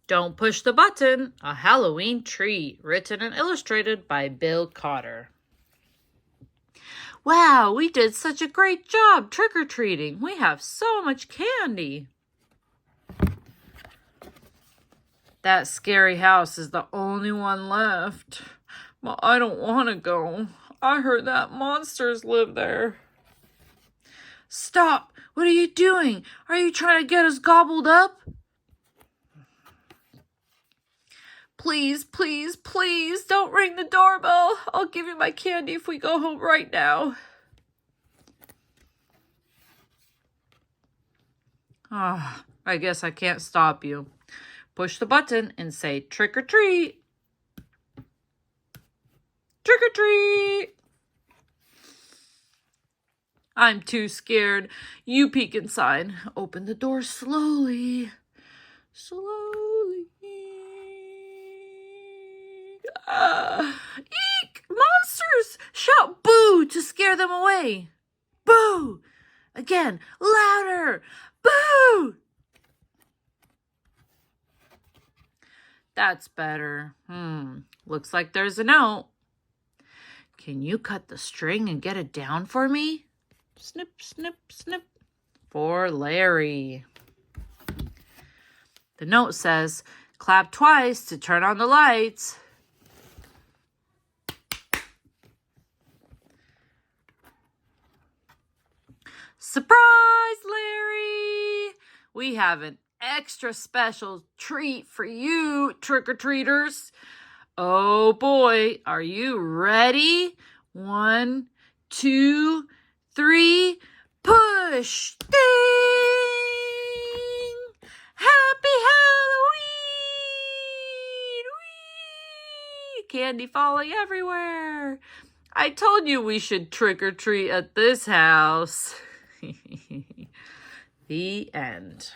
Don't Push the Button, a Halloween Treat, written and illustrated by Bill Cotter. Wow, we did such a great job trick-or-treating. We have so much candy. That scary house is the only one left. But I don't want to go. I heard that monsters live there. Stop! What are you doing? Are you trying to get us gobbled up? Please, please, please, don't ring the doorbell. I'll give you my candy if we go home right now. I guess I can't stop you. Push the button and say trick or treat. Trick or treat. I'm too scared. You peek inside. Open the door slowly. Slowly. Eek! Monsters! Shout boo to scare them away. Boo! Again, louder. Boo! That's better. Looks like there's a note. Can you cut the string and get it down for me? Snip, snip, snip. For Larry. The note says, clap twice to turn on the lights. Surprise, Larry! We have an extra special treat for you, trick-or-treaters. Oh boy, are you ready? 1, 2, 3, push! Ding! Happy Halloween! Whee! Candy falling everywhere. I told you we should trick-or-treat at this house. The end.